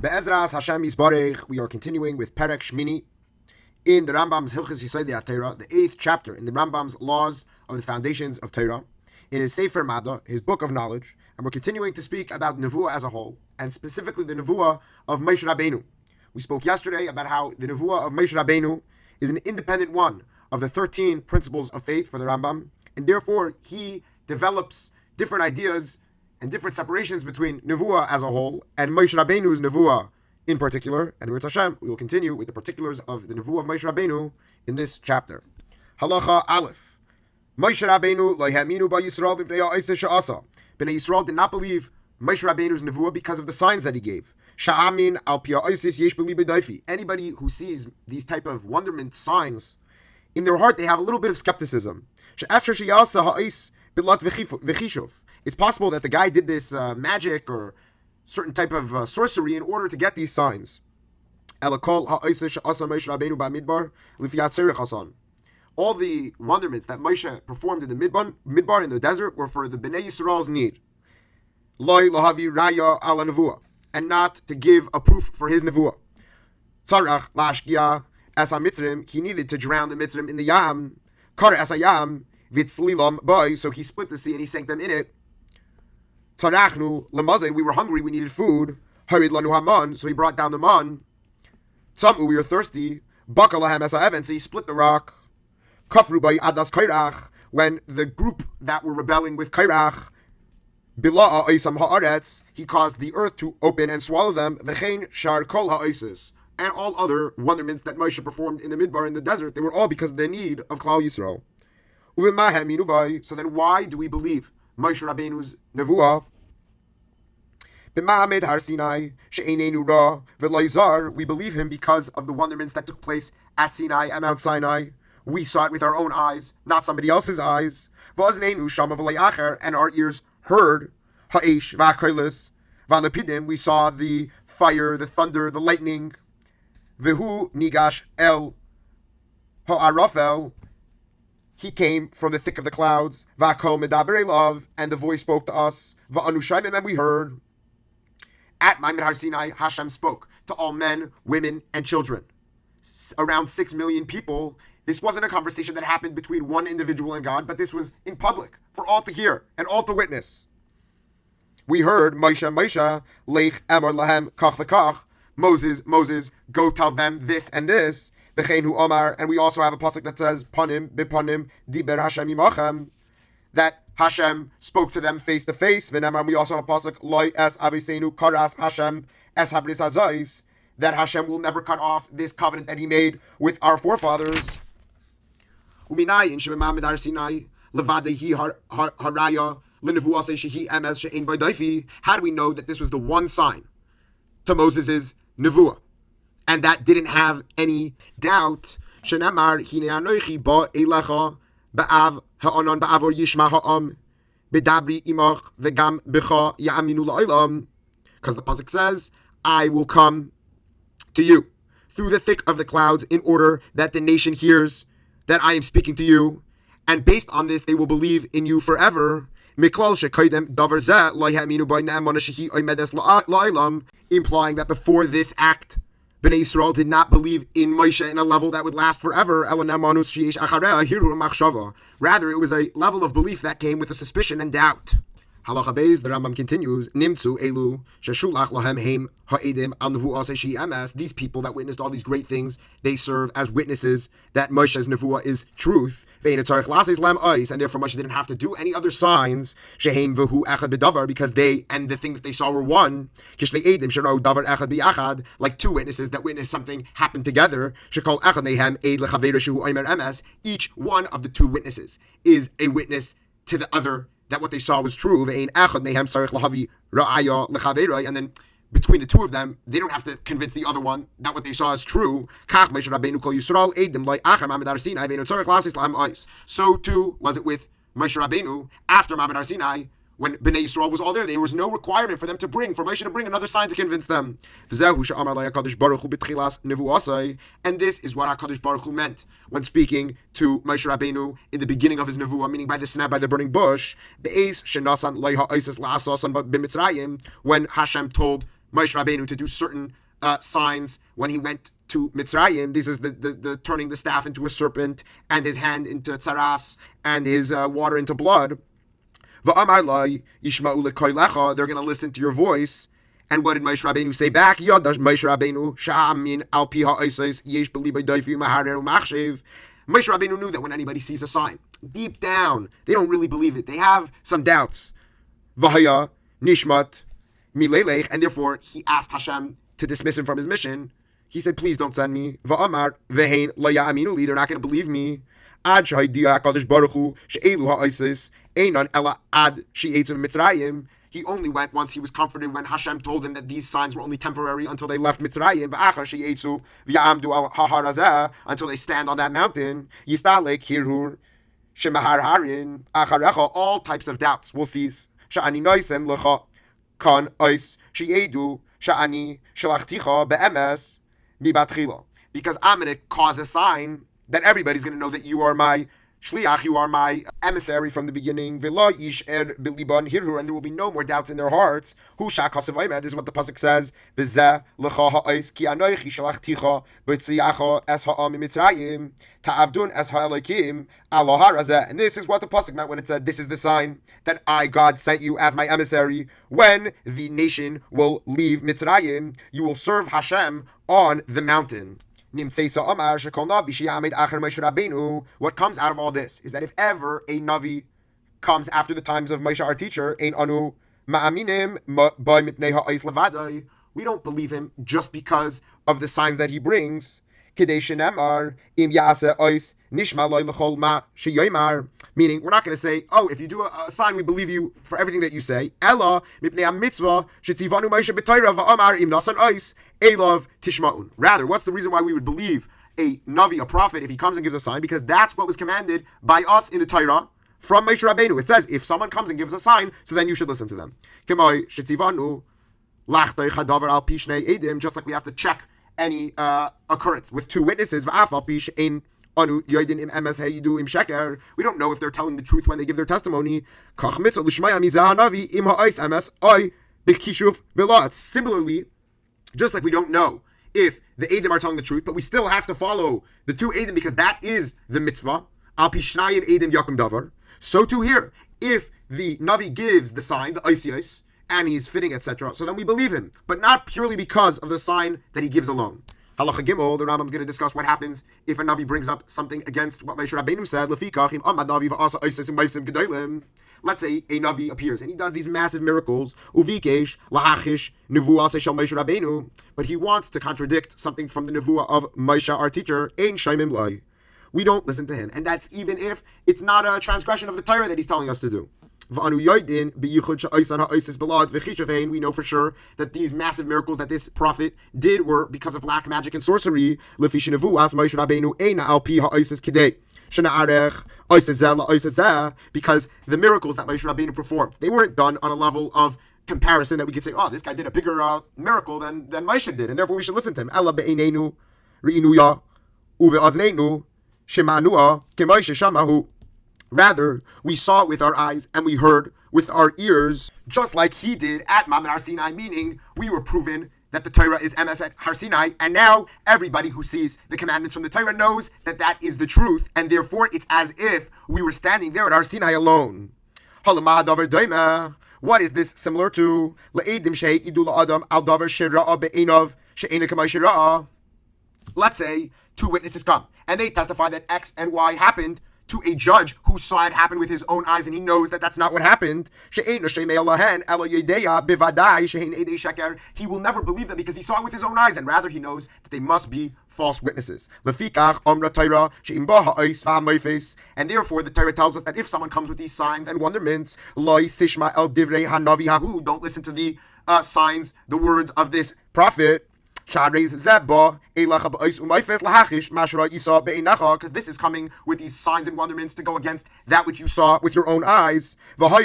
Be'ezras Hashem Yisbarech, we are continuing with Perek Shmini in the Rambam's Hilchos Yesodei Hatorah, the 8th chapter in the Rambam's Laws of the Foundations of Torah, in his Sefer Mada, his book of knowledge, and we're continuing to speak about Nevuah as a whole, and specifically the Nevuah of Moshe Rabbeinu. We spoke yesterday about how the Nevuah of Moshe Rabbeinu is an independent one of the 13 principles of faith for the Rambam, and therefore he develops different ideas and different separations between Nevuah as a whole and Moshe Rabbeinu's Nevuah in particular. And with Hashem, we will continue with the particulars of the Nevuah of Moshe Rabbeinu in this chapter. Halacha Aleph. Moshe Rabbeinu lo yaminu ba Yisrael b'nei ha'oseh she'asa. Bnei Yisrael did not believe Moshe Rabbeinu's Nevuah because of the signs that he gave. Sha'amin al pi ha'oseh yesh b'libo doifi. Anybody who sees these type of wonderment signs, in their heart they have a little bit of skepticism. She'afshar she'yasa ha'os b'lat v'chishov. It's possible that the guy did this magic or certain type of sorcery in order to get these signs. All the wonderments that Moshe performed in the midbar in the desert were for the Bnei Yisrael's need. And not to give a proof for his nevuah. He needed to drown the Mitzrim in the Yam. So he split the sea and he sank them in it. We were hungry, we needed food. So he brought down the man. We were thirsty. So he split the rock. When the group that were rebelling with Kairach, he caused the earth to open and swallow them. And all other wonderments that Moshe performed in the midbar in the desert, they were all because of the need of Klal Yisrael. So then why do we believe Moshe Rabbeinu's Nevuah? We believe him because of the wonderments that took place at Sinai and Mount Sinai. We saw it with our own eyes, not somebody else's eyes. And our ears heard. We saw the fire, the thunder, the lightning. He came from the thick of the clouds, and the voice spoke to us, and we heard. At Ma'amad Har Sinai, Hashem spoke to all men, women, and children. Around 6 million people. This wasn't a conversation that happened between one individual and God, but this was in public, for all to hear, and all to witness. We heard, Moshe, Leich Emor Lahem, Kach V'Kach, Moses, go tell them this and this. And we also have a pasuk that says, Panim, Bipanim, Diber Hashem Imachem, that Hashem spoke to them face to face. We also have a pasuk, Loi es avisenu karas Hashem es habris hazais, that Hashem will never cut off this covenant that He made with our forefathers. Uminayin shemamad Har Sinai levadehi haraya lenevuase shehi emes she'ein b'daifi. How do we know that this was the one sign to Moses' nevuah, and that didn't have any doubt? Shenamar hine anoichi ba elecha ba'av ha'anon ba'avor yishma ha'am b'dabri imach v'gam b'cha ya'aminu la'olam. Because the pasuk says, I will come to you through the thick of the clouds in order that the nation hears that I am speaking to you, and based on this they will believe in you forever. Implying that before this act, Bnei Yisrael did not believe in Moshe in a level that would last forever. Rather, it was a level of belief that came with a suspicion and doubt. Halacha Beis, the Rambam continues, Nimtzu elu sheshulach lahem heim ha'edim al nevuah shehi emes. These people that witnessed all these great things, they serve as witnesses that Moshe's nevuah is truth. And therefore Moshe didn't have to do any other signs, sheheim v'hu echad b'davar, because they and the thing that they saw were one. Kishlei edim shero davar echad b'yachad, like two witnesses that witnessed something happen together. Shekol echad mehem eid lechaveru shehu omer emes. Each one of the two witnesses is a witness to the other that what they saw was true. And then between the two of them, they don't have to convince the other one that what they saw is true. So too was it with Moshe Rabbeinu after Ma'amad Har Sinai. When Bnei Yisrael was all there was no requirement for Moshe to bring another sign to convince them. And this is what HaKadosh Baruch Hu meant when speaking to Moshe Rabbeinu in the beginning of his nevuah, meaning by the snap, by the burning bush. When Hashem told Moshe Rabbeinu to do certain signs when he went to Mitzrayim. This is the turning the staff into a serpent and his hand into tzaras and his water into blood. They're going to listen to your voice. And what did Moshe Rabbeinu say back? Moshe Rabbeinu knew that when anybody sees a sign, deep down, they don't really believe it. They have some doubts. V'haya nishmat milelech, and therefore he asked Hashem to dismiss him from his mission. He said, please don't send me. V'amar v'hein la ya'aminu li, they're not going to believe me. Ad shahidiyah HaKadosh Baruch Hu she'elu ha'osis einan ela ad she'etzu Mitzrayim. He only went once he was comforted when Hashem told him that these signs were only temporary until they left Mitzrayim. V'achar she'etzu v'ya'amdu al ha'harazeh, until they stand on that mountain. Yistalek hirhur shemaharharin acharecha, all types of doubts will cease. Sha'ani noisem lecha kan ois she'edu sha'ani shalachticha be'emes mibatchila, because I'm going to cause a sign that everybody's going to know that you are my shliach, you are my emissary from the beginning. V'lo ish b'liban hirhur, and there will be no more doubts in their hearts. Hu sha'kasav oimed, this is what the pasuk says. B'zeh lecha ha'ois ki anoichi shalachticha b'tziyacha es ha'am mitzrayim ta'avdun es ha'elokim alo harazeh. And this is what the pasuk meant when it said, this is the sign that I, God, sent you as my emissary. When the nation will leave Mitzrayim, you will serve Hashem on the mountain. What comes out of all this is that if ever a Navi comes after the times of Moshe, our teacher, we don't believe him just because of the signs that he brings. Meaning, we're not going to say, oh, if you do a sign, we believe you for everything that you say. Rather, what's the reason why we would believe a Navi, a prophet, if he comes and gives a sign? Because that's what was commanded by us in the Torah from Moshe Rabbeinu. It says, if someone comes and gives a sign, so then you should listen to them. Just like we have to check any occurrence with two witnesses. We don't know if they're telling the truth when they give their testimony. Similarly, just like we don't know if the Eidim are telling the truth, but we still have to follow the two Eidim because that is the mitzvah. So too here, if the Navi gives the sign, the Isiyos, and he's fitting, etc., so then we believe him, but not purely because of the sign that he gives alone. Halacha Gimel, the Rambam is going to discuss what happens if a Navi brings up something against what Moshe Rabbeinu said. Let's say a Navi appears and he does these massive miracles, but he wants to contradict something from the Nevuah of Moshe, our teacher. We don't listen to him, and that's even if it's not a transgression of the Torah that he's telling us to do. We know for sure that these massive miracles that this prophet did were because of black magic and sorcery. Because the miracles that Moshe Rabbeinu performed, they weren't done on a level of comparison that we could say, oh, this guy did a bigger miracle than Moshe did, and therefore we should listen to him. Rather, we saw it with our eyes and we heard with our ears, just like he did at Mamre Har Sinai, meaning we were proven that the Torah is emes at Har Sinai, and now everybody who sees the commandments from the Torah knows that that is the truth, and therefore it's as if we were standing there at Har Sinai alone. What is this similar to? Let's say two witnesses come and they testify that X and Y happened to a judge who saw it happen with his own eyes, and he knows that that's not what happened. He will never believe them because he saw it with his own eyes, and rather he knows that they must be false witnesses. And therefore the Torah tells us that if someone comes with these signs and wonderments, don't listen to the signs, the words of this prophet. Because this is coming with these signs and wonderments to go against that which you saw with your own eyes. And the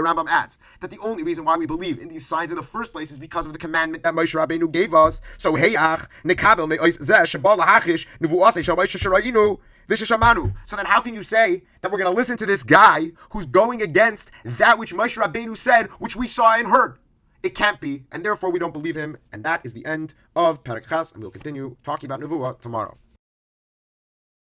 Rambam adds that the only reason why we believe in these signs in the first place is because of the commandment that Moshe Rabbeinu gave us. So Vishishamanu. So then how can you say that we're going to listen to this guy who's going against that which Moshe Rabbeinu said, which we saw and heard? It can't be, and therefore we don't believe him. And that is the end of Perek Ches, and we'll continue talking about Nevuah tomorrow.